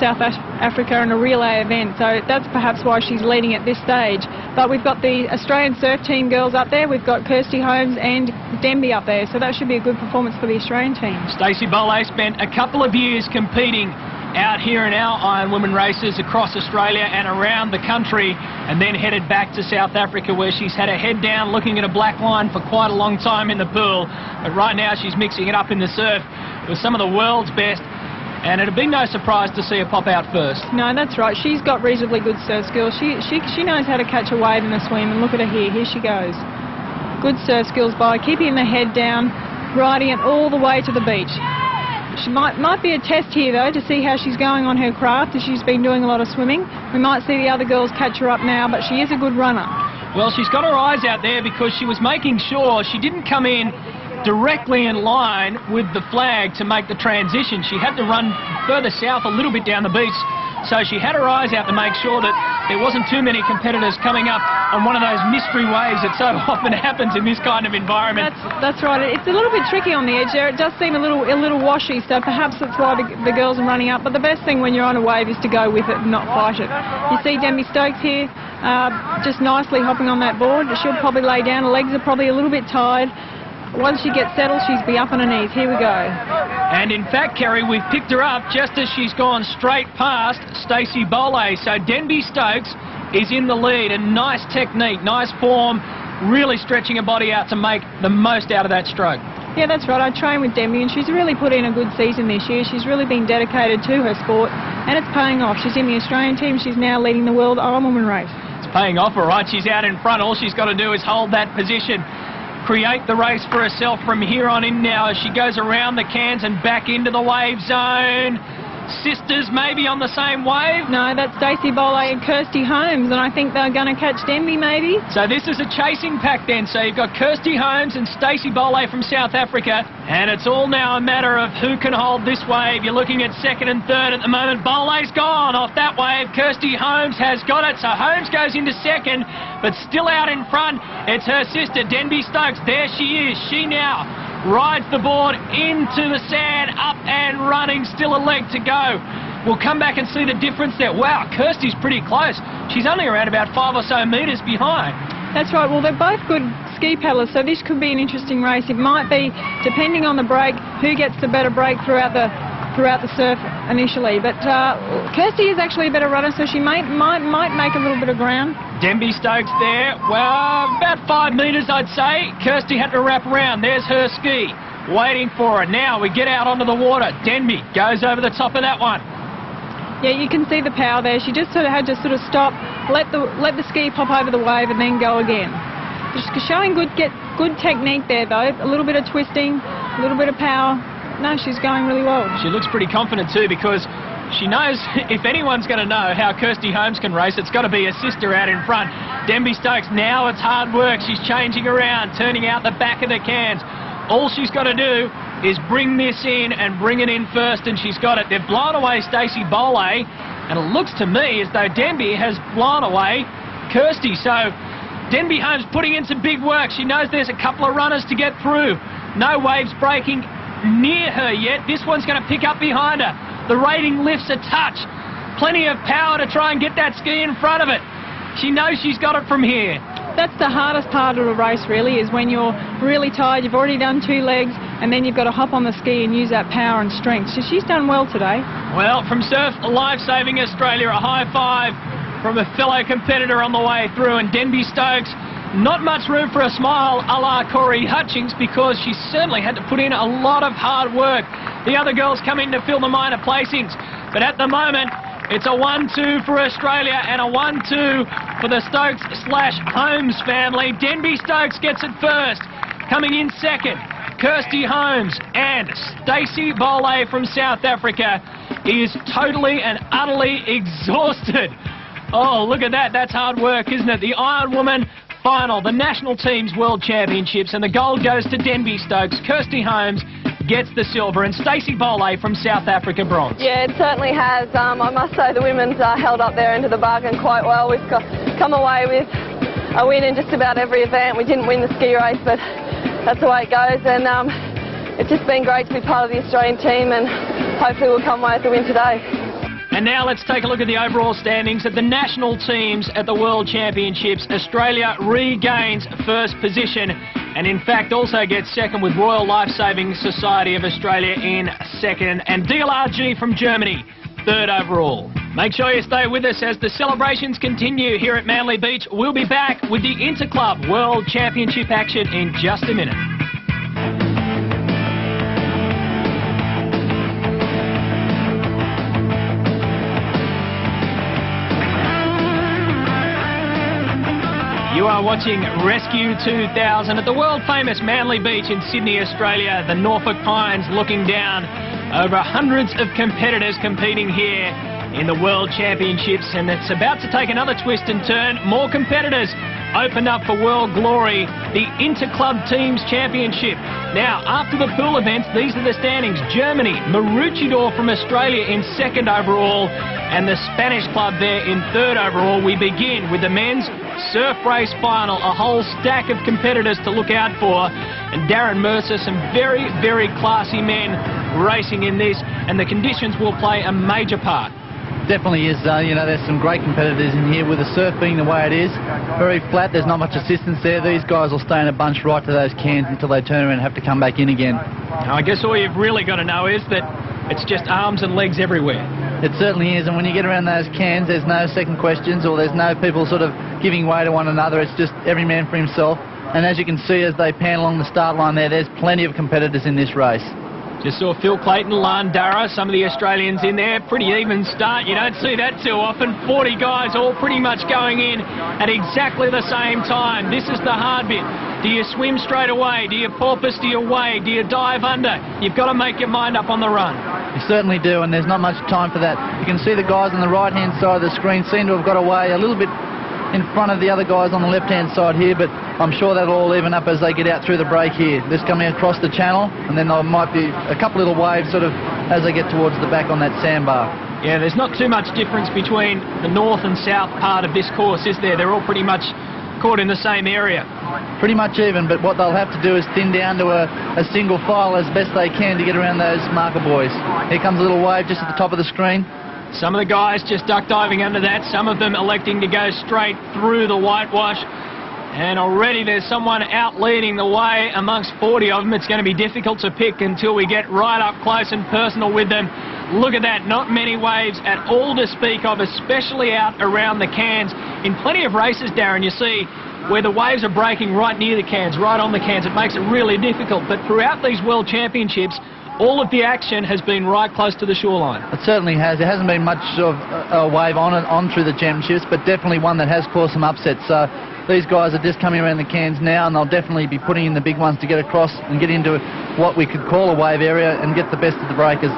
South Africa in a relay event, so that's perhaps why she's leading at this stage. But we've got the Australian surf team girls up there, we've got Kirsty Holmes and Denby up there, so that should be a good performance for the Australian team. Stacey Bolle spent a couple of years competing out here in our Iron Women races across Australia and around the country, and then headed back to South Africa, where she's had her head down looking at a black line for quite a long time in the pool. But right now she's mixing it up in the surf with some of the world's best, and it'd be no surprise to see her pop out first. No, that's right. She's got reasonably good surf skills. She knows how to catch a wave in the swim, and look at her here. Here she goes. Good surf skills by keeping the head down, riding it all the way to the beach. She might be a test here, though, to see how she's going on her craft, as she's been doing a lot of swimming. We might see the other girls catch her up now, but she is a good runner. Well, she's got her eyes out there because she was making sure she didn't come in directly in line with the flag to make the transition. She had to run further south a little bit down the beach, so she had her eyes out to make sure that there wasn't too many competitors coming up on one of those mystery waves that so often happens in this kind of environment. That's right. It's a little bit tricky on the edge there. It does seem a little washy, so perhaps that's why the girls are running up. But the best thing when you're on a wave is to go with it and not fight it. You see Denby Stokes here, just nicely hopping on that board. She'll probably lay down. Her legs are probably a little bit tired. Once she gets settled, she'll be up on her knees. Here we go. And in fact, Kerry, we've picked her up just as she's gone straight past Stacey Bolle. So Denby Stokes is in the lead, and nice technique, nice form, really stretching her body out to make the most out of that stroke. Yeah, that's right. I trained with Denby, and she's really put in a good season this year. She's really been dedicated to her sport, and it's paying off. She's in the Australian team. She's now leading the World Iron Woman race. It's paying off, all right. She's out in front. All she's got to do is hold that position, create the race for herself from here on in now as she goes around the cans and back into the wave zone. sisters maybe on the same wave? No, that's Stacey Bolle and Kirsty Holmes, and I think they're going to catch Denby maybe. So this is a chasing pack then. So you've got Kirsty Holmes and Stacey Bolle from South Africa, and it's all now a matter of who can hold this wave. You're looking at second and third at the moment. Bolle's gone off that wave. Kirsty Holmes has got it, so Holmes goes into second, but still out in front. It's her sister, Denby Stokes. There she is. She now rides the board into the sand, up and running, still a leg to go. We'll come back and see the difference there. Wow, Kirsty's pretty close. She's only around about 5 or so metres behind. That's right. Well, they're both good ski paddlers, so this could be an interesting race. It might be, depending on the break, who gets the better break throughout the surf initially. But Kirsty is actually a better runner, so she might make a little bit of ground. Denby Stokes there. Well, about 5 metres, I'd say. Kirsty had to wrap around. There's her ski, waiting for her. Now we get out onto the water. Denby goes over the top of that one. Yeah, you can see the power there. She just had to stop, let the ski pop over the wave, and then go again. Just showing good technique there, though. A little bit of twisting, a little bit of power. No, she's going really well. She looks pretty confident too, because she knows if anyone's going to know how Kirsty Holmes can race, it's got to be her sister out in front. Denby Stokes, now it's hard work. She's changing around, turning out the back of the cans. All she's got to do is bring this in and bring it in first, and she's got it. They've blown away Stacey Bolle, and it looks to me as though Denby has blown away Kirsty. So Denby Holmes putting in some big work. She knows there's a couple of runners to get through. No waves breaking near her yet. This one's going to pick up behind her. The rating lifts a touch. Plenty of power to try and get that ski in front of it. She knows she's got it from here. That's the hardest part of the race, really, is when you're really tired, you've already done 2 legs, and then you've got to hop on the ski and use that power and strength. So she's done well today. Well, from Surf Life Saving Australia, a high five from a fellow competitor on the way through, and Denby Stokes, not much room for a smile a la Corey Hutchings, because she certainly had to put in a lot of hard work. The other girls come in to fill the minor placings, but at the moment it's a 1-2 for Australia and a 1-2 for the Stokes/Holmes family. Denby Stokes gets it first. Coming in second, Kirsty Holmes, and Stacey Bolle from South Africa is totally and utterly exhausted. Oh, look at that. That's hard work, isn't it? The Iron Woman final, the national team's world championships, and the gold goes to Denby Stokes. Kirsty Holmes gets the silver, and Stacey Bolle from South Africa bronze. Yeah, it certainly has. I must say the women's held up their end of the bargain quite well. We've come away with a win in just about every event. We didn't win the ski race, but that's the way it goes, and it's just been great to be part of the Australian team, and hopefully we'll come away with the win today. And now let's take a look at the overall standings at the national teams at the World Championships. Australia regains first position, and in fact also gets second, with Royal Life Saving Society of Australia in second, and DLRG from Germany third overall. Make sure you stay with us as the celebrations continue here at Manly Beach. We'll be back with the Interclub World Championship action in just a minute. You are watching Rescue 2000 at the world-famous Manly Beach in Sydney, Australia. The Norfolk Pines looking down over hundreds of competitors competing here in the World Championships, and it's about to take another twist and turn. More competitors opened up for world glory, the Interclub Teams Championship. Now, after the pool events, these are the standings. Germany, Maroochydore from Australia in second overall, and the Spanish club there in third overall. We begin with the men's surf race final, a whole stack of competitors to look out for, and Darren Mercer, some very, very classy men racing in this, and the conditions will play a major part. Definitely is. There's some great competitors in here, with the surf being the way it is. Very flat, there's not much assistance there. These guys will stay in a bunch right to those cans until they turn around and have to come back in again. Now, I guess all you've really got to know is that it's just arms and legs everywhere. It certainly is, and when you get around those cans, there's no second questions, or there's no people sort of giving way to one another. It's just every man for himself. And as you can see, as they pan along the start line there's plenty of competitors in this race. Just saw Phil Clayton, Lan Dara, some of the Australians in there. Pretty even start. You don't see that too often. 40 guys all pretty much going in at exactly the same time. This is the hard bit. Do you swim straight away? Do you porpoise? Do you wade? Do you dive under? You've got to make your mind up on the run. You certainly do, and there's not much time for that. You can see the guys on the right-hand side of the screen seem to have got away a little bit in front of the other guys on the left-hand side here, but I'm sure that'll all even up as they get out through the break here. Just coming across the channel, and then there might be a couple little waves sort of as they get towards the back on that sandbar. Yeah, there's not too much difference between the north and south part of this course, is there? They're all pretty much caught in the same area. Pretty much even, but what they'll have to do is thin down to a single file as best they can to get around those marker buoys. Here comes a little wave just at the top of the screen. Some of the guys just duck diving under that, some of them electing to go straight through the whitewash. And already there's someone out leading the way amongst 40 of them. It's going to be difficult to pick until we get right up close and personal with them. Look at that, not many waves at all to speak of, especially out around the cans. In plenty of races, Darren, you see where the waves are breaking right near the cans, right on the cans. It makes it really difficult. But throughout these World Championships, all of the action has been right close to the shoreline. It certainly has. There hasn't been much of a wave on through the championships, but definitely one that has caused some upsets. So these guys are just coming around the cans now, and they'll definitely be putting in the big ones to get across and get into what we could call a wave area and get the best of the breakers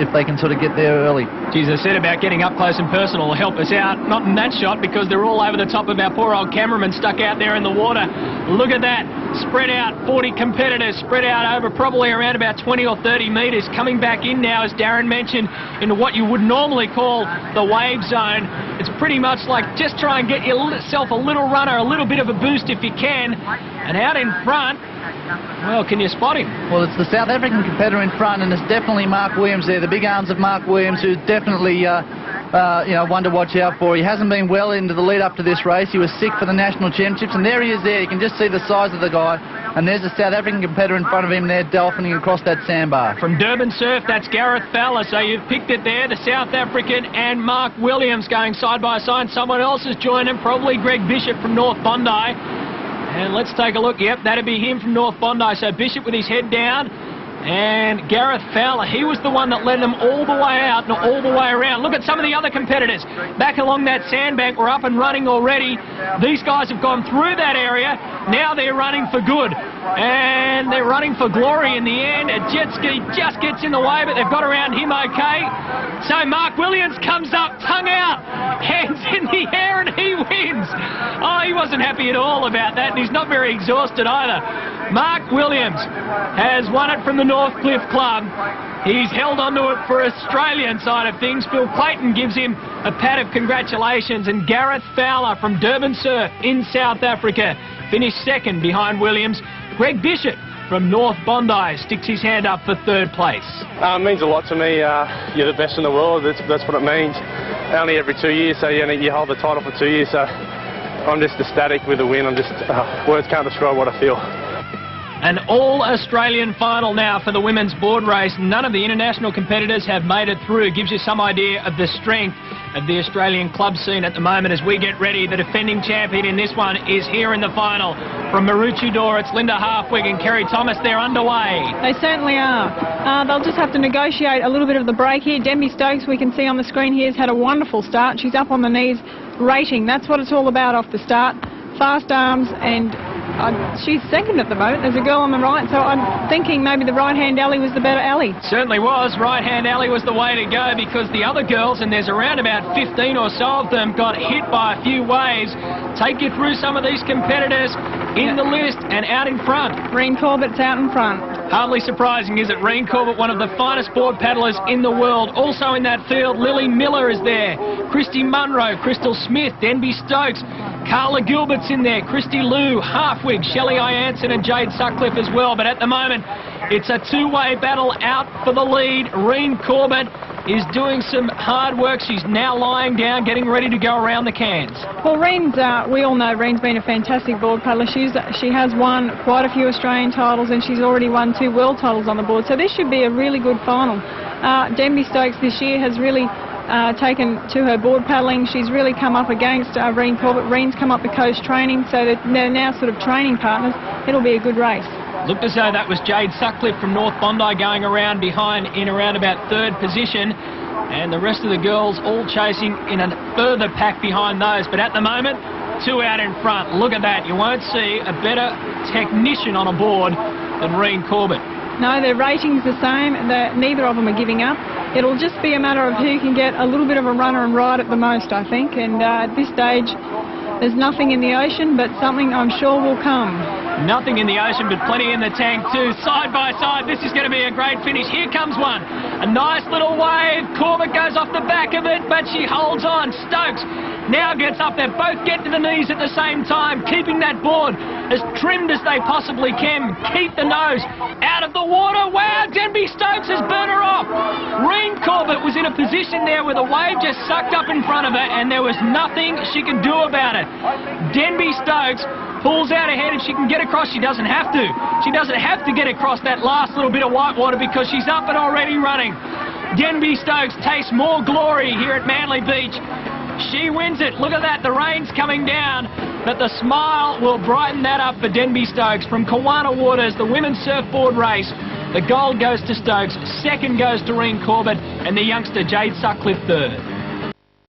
if they can sort of get there early. Geez, I said about getting up close and personal will help us out. Not in that shot, because they're all over the top of our poor old cameraman stuck out there in the water. Look at that. Spread out, 40 competitors spread out over probably around about 20 or 30 metres. Coming back in now, as Darren mentioned, into what you would normally call the wave zone. It's pretty much like just try and get yourself a little runner, a little bit of a boost if you can. And out in front, well, can you spot him? Well, it's the South African competitor in front, and it's definitely Mark Williams there, the big arms of Mark Williams, who's definitely one to watch out for. He hasn't been well into the lead up to this race. He was sick for the national championships, and there he is there. You can just see the size of the guy, and there's the South African competitor in front of him there, dolphining across that sandbar. From Durban Surf, that's Gareth Fowler, so you've picked it there, the South African and Mark Williams going side by side. Someone else has joined him, probably Greg Bishop from North Bondi. And let's take a look. Yep, that'd be him from North Bondi. So Bishop with his head down. And Gareth Fowler, he was the one that led them all the way out and all the way around. Look at some of the other competitors. Back along that sandbank, we're up and running already. These guys have gone through that area. Now they're running for good. And they're running for glory in the end. A jet ski just gets in the way, but they've got around him okay. So Mark Williams comes up, tongue out, hands in the air, and he wins. Oh, he wasn't happy at all about that, and he's not very exhausted either. Mark Williams has won it from the Northcliffe Club. He's held onto it for Australian side of things. Phil Clayton gives him a pat of congratulations, and Gareth Fowler from Durban Surf in South Africa finished second behind Williams. Greg Bishop from North Bondi sticks his hand up for third place. It means a lot to me. You're the best in the world. That's what it means. Only every 2 years, so you hold the title for 2 years. So I'm just ecstatic with the win. I'm just words can't describe what I feel. An all-Australian final now for the women's board race. None of the international competitors have made it through. It gives you some idea of the strength of the Australian club scene at the moment as we get ready. The defending champion in this one is here in the final. From Maroochydore, it's Linda Halfwig and Kerry Thomas. They're underway. They certainly are. They'll just have to negotiate a little bit of the break here. Denby Stokes, we can see on the screen here, has had a wonderful start. She's up on the knees, rating. That's what it's all about off the start. Fast arms, and she's second at the moment. There's a girl on the right, so I'm thinking maybe the right-hand alley was the better alley. Certainly was. Right-hand alley was the way to go, because the other girls, and there's around about 15 or so of them, got hit by a few waves. Take you through some of these competitors in the list and out in front. Reen Corbett's out in front. Hardly surprising, is it? Reen Corbett, one of the finest board paddlers in the world. Also in that field, Lily Miller is there. Christy Munro, Crystal Smith, Denby Stokes, Carla Gilbert's in there, Christy Liu, Halfwig, Shelley Ianson and Jade Sutcliffe as well. But at the moment, it's a two-way battle out for the lead. Reen Corbett is doing some hard work. She's now lying down, getting ready to go around the cans. Well, Reen's, we all know Reen's been a fantastic board paddler. She has won quite a few Australian titles, and she's already won 2 world titles on the board. So this should be a really good final. Denby Stokes this year has really taken to her board paddling. She's really come up against Reen Corbett. Reen's come up the coast training, so that they're now sort of training partners. It'll be a good race. Looked as though that was Jade Sutcliffe from North Bondi going around behind in around about third position, and the rest of the girls all chasing in a further pack behind those. But at the moment, 2 out in front. Look at that. You won't see a better technician on a board than Reen Corbett. No, their rating's the same. Neither of them are giving up. It'll just be a matter of who can get a little bit of a runner and ride it the most, I think. And at this stage, there's nothing in the ocean, but something I'm sure will come. Nothing in the ocean, but plenty in the tank too. Side by side, this is going to be a great finish. Here comes one. A nice little wave. Corbett goes off the back of it, but she holds on. Stokes now gets up there. Both get to the knees at the same time, keeping that board as trimmed as they possibly can. Keep the nose out of the water. Wow, Denby Stokes has burnt her off. Reen Corbett was in a position there where the wave just sucked up in front of her, and there was nothing she could do about it. Denby Stokes pulls out ahead and she can get across. She doesn't have to. She doesn't have to get across that last little bit of white water because she's up and already running. Denby Stokes tastes more glory here at Manly Beach. She wins it. Look at that. The rain's coming down, but the smile will brighten that up for Denby Stokes. From Kawana Waters, the women's surfboard race, the gold goes to Stokes, second goes to Reen Corbett, and the youngster Jade Sutcliffe third.